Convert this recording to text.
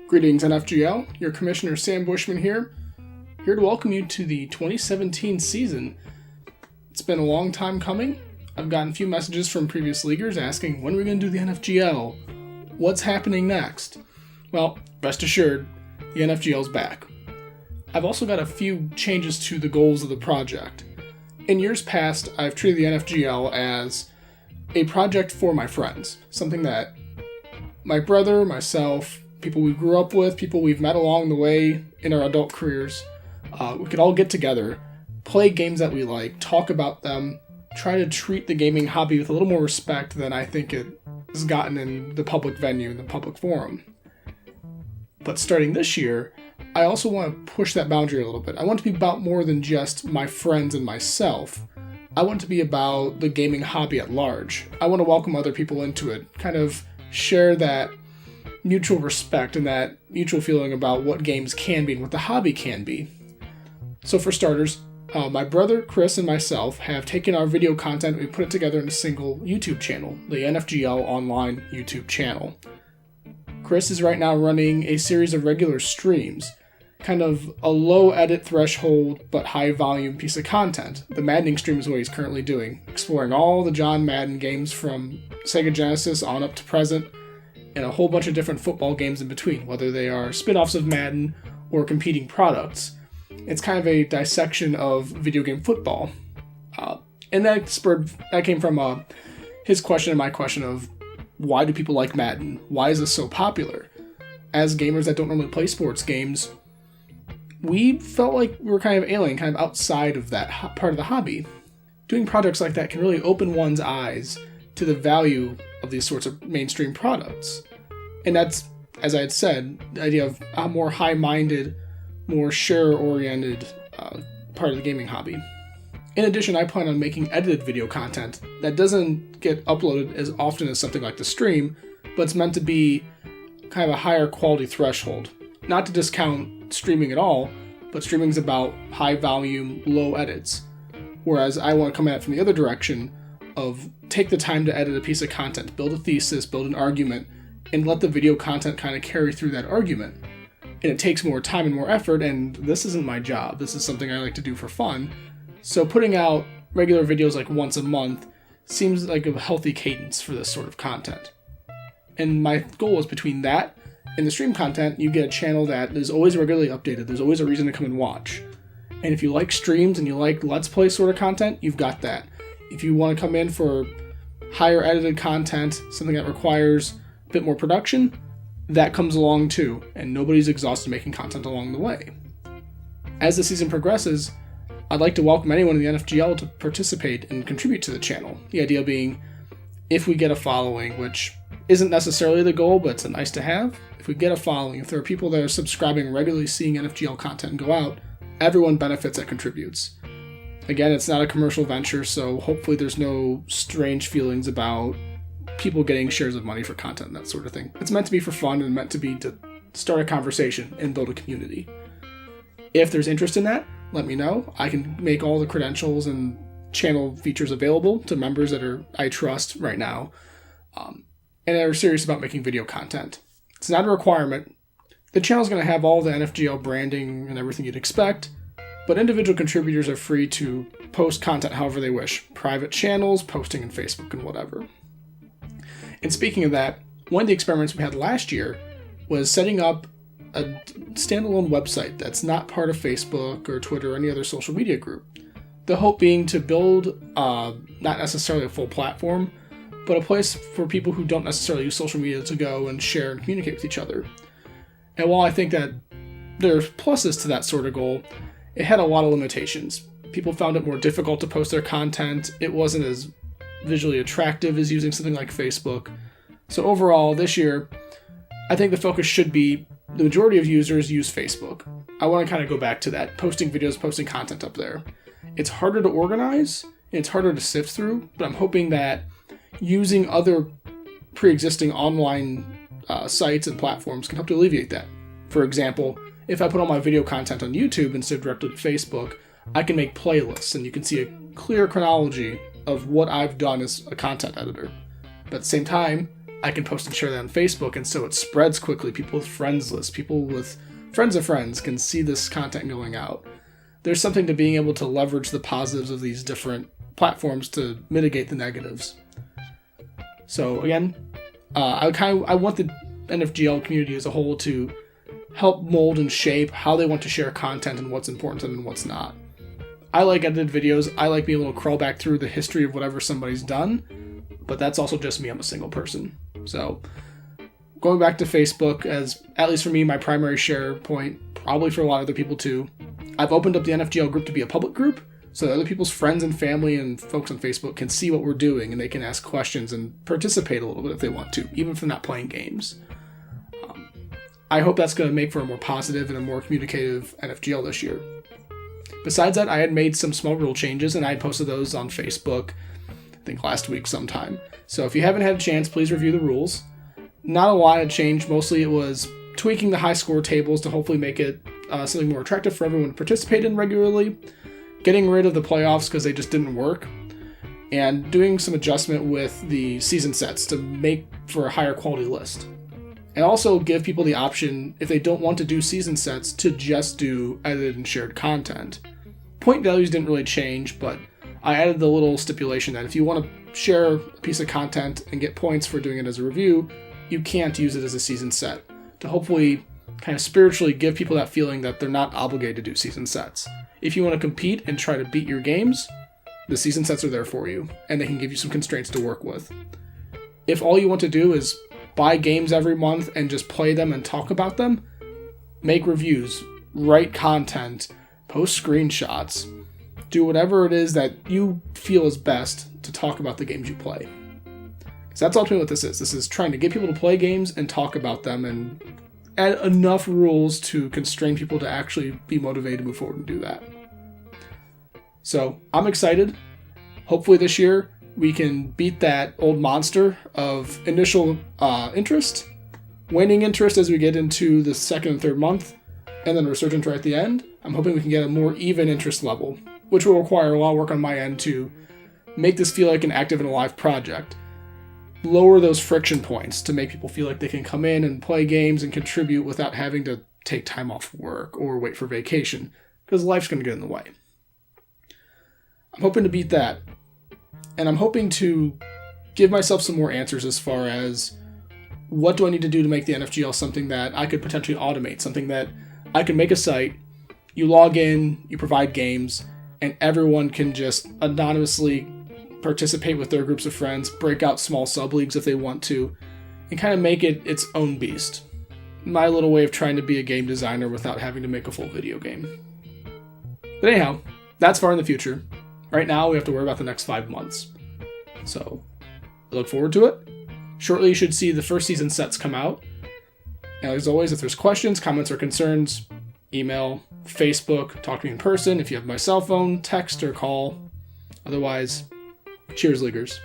Greetings NFGL, your Commissioner Sam Bushman here to welcome you to the 2017 season. It's been a long time coming. I've gotten a few messages from previous leaguers asking, when are we going to do the NFGL? What's happening next? Well, rest assured, the NFGL's back. I've also got a few changes to the goals of the project. In years past, I've treated the NFGL as a project for my friends, something that my brother, myself, people we grew up with, people we've met along the way in our adult careers, we could all get together, play games that we like, talk about them, try to treat the gaming hobby with a little more respect than I think it has gotten in the public venue, in the public forum. But starting this year, I also want to push that boundary a little bit. I want to be about more than just my friends and myself. I want to be about the gaming hobby at large. I want to welcome other people into it, kind of share that mutual respect and that mutual feeling about what games can be and what the hobby can be. So for starters, my brother Chris and myself have taken our video content and we put it together in a single YouTube channel, the NFGL Online YouTube channel. Chris is right now running a series of regular streams, kind of a low edit threshold but high volume piece of content. The Maddening stream is what he's currently doing, exploring all the John Madden games from Sega Genesis on up to present, and a whole bunch of different football games in between, whether they are spin-offs of Madden or competing products. It's kind of a dissection of video game football. And that came from his question and my question of, why do people like Madden? Why is this so popular? As gamers that don't normally play sports games, we felt like we were kind of alien, kind of outside of that part of the hobby. Doing projects like that can really open one's eyes to the value of these sorts of mainstream products. And that's, as I had said, the idea of a more high-minded, more share-oriented part of the gaming hobby. In addition, I plan on making edited video content that doesn't get uploaded as often as something like the stream, but it's meant to be kind of a higher quality threshold. Not to discount streaming at all, but streaming's about high volume, low edits. Whereas I want to come at it from the other direction of take the time to edit a piece of content, build a thesis, build an argument, and let the video content kind of carry through that argument. And it takes more time and more effort, and this isn't my job. This is something I like to do for fun. So putting out regular videos like once a month seems like a healthy cadence for this sort of content. And my goal is between that and the stream content, you get a channel that is always regularly updated. There's always a reason to come and watch. And if you like streams and you like Let's Play sort of content, you've got that. If you want to come in for higher edited content, something that requires a bit more production, that comes along too, and nobody's exhausted making content along the way. As the season progresses, I'd like to welcome anyone in the NFGL to participate and contribute to the channel. The idea being, if we get a following, which isn't necessarily the goal, but it's a nice to have, if we get a following, if there are people that are subscribing regularly, seeing NFGL content go out, everyone benefits that contributes. Again, it's not a commercial venture, so hopefully there's no strange feelings about people getting shares of money for content and that sort of thing. It's meant to be for fun and meant to be to start a conversation and build a community. If there's interest in that, let me know. I can make all the credentials and channel features available to members that I trust right now and are serious about making video content. It's not a requirement. The channel's going to have all the NFGL branding and everything you'd expect, but individual contributors are free to post content however they wish. Private channels, posting in Facebook, and whatever. And speaking of that, one of the experiments we had last year was setting up a standalone website that's not part of Facebook or Twitter or any other social media group. The hope being to build not necessarily a full platform, but a place for people who don't necessarily use social media to go and share and communicate with each other. And while I think that there's pluses to that sort of goal, it had a lot of limitations. People found it more difficult to post their content. It wasn't as visually attractive as using something like Facebook. So overall, this year, I think the focus should be the majority of users use Facebook. I want to kind of go back to that, posting videos, posting content up there. It's harder to organize, and it's harder to sift through, but I'm hoping that using other pre-existing online sites and platforms can help to alleviate that. For example, if I put all my video content on YouTube instead of directly to Facebook, I can make playlists, and you can see a clear chronology of what I've done as a content editor. But at the same time, I can post and share that on Facebook, and so it spreads quickly. People with friends lists, people with friends of friends can see this content going out. There's something to being able to leverage the positives of these different platforms to mitigate the negatives. So again, I want the NFGL community as a whole to help mold and shape how they want to share content and what's important to them and what's not. I like edited videos. I like being able to crawl back through the history of whatever somebody's done, but that's also just me. I'm a single person. So going back to Facebook as, at least for me, my primary share point, probably for a lot of other people too, I've opened up the NFGL group to be a public group so that other people's friends and family and folks on Facebook can see what we're doing, and they can ask questions and participate a little bit if they want to, even if they're not playing games. I hope that's going to make for a more positive and a more communicative NFGL this year. Besides that, I had made some small rule changes, and I had posted those on Facebook, I think last week sometime. So if you haven't had a chance, please review the rules. Not a lot had changed. Mostly it was tweaking the high score tables to hopefully make it something more attractive for everyone to participate in regularly, getting rid of the playoffs because they just didn't work, and doing some adjustment with the season sets to make for a higher quality list. And also give people the option, if they don't want to do season sets, to just do edited and shared content. Point values didn't really change, but I added the little stipulation that if you want to share a piece of content and get points for doing it as a review, you can't use it as a season set, to hopefully kind of spiritually give people that feeling that they're not obligated to do season sets. If you want to compete and try to beat your games, the season sets are there for you, and they can give you some constraints to work with. If all you want to do is buy games every month and just play them and talk about them, make reviews, write content, post screenshots, do whatever it is that you feel is best to talk about the games you play. Because that's ultimately what this is. This is trying to get people to play games and talk about them and add enough rules to constrain people to actually be motivated to move forward and do that. So I'm excited. Hopefully this year we can beat that old monster of initial interest, waning interest as we get into the second and third month, and then resurgence right at the end. I'm hoping we can get a more even interest level, which will require a lot of work on my end to make this feel like an active and alive project. Lower those friction points to make people feel like they can come in and play games and contribute without having to take time off work or wait for vacation, because life's going to get in the way. I'm hoping to beat that. And I'm hoping to give myself some more answers as far as what do I need to do to make the NFGL something that I could potentially automate, something that I can make a site, you log in, you provide games, and everyone can just anonymously participate with their groups of friends, break out small sub-leagues if they want to, and kind of make it its own beast. My little way of trying to be a game designer without having to make a full video game. But anyhow, that's far in the future. Right now, we have to worry about the next 5 months. So, I look forward to it. Shortly, you should see the first season sets come out. And as always, if there's questions, comments, or concerns, email, Facebook, talk to me in person. If you have my cell phone, text or call. Otherwise, cheers, leaguers.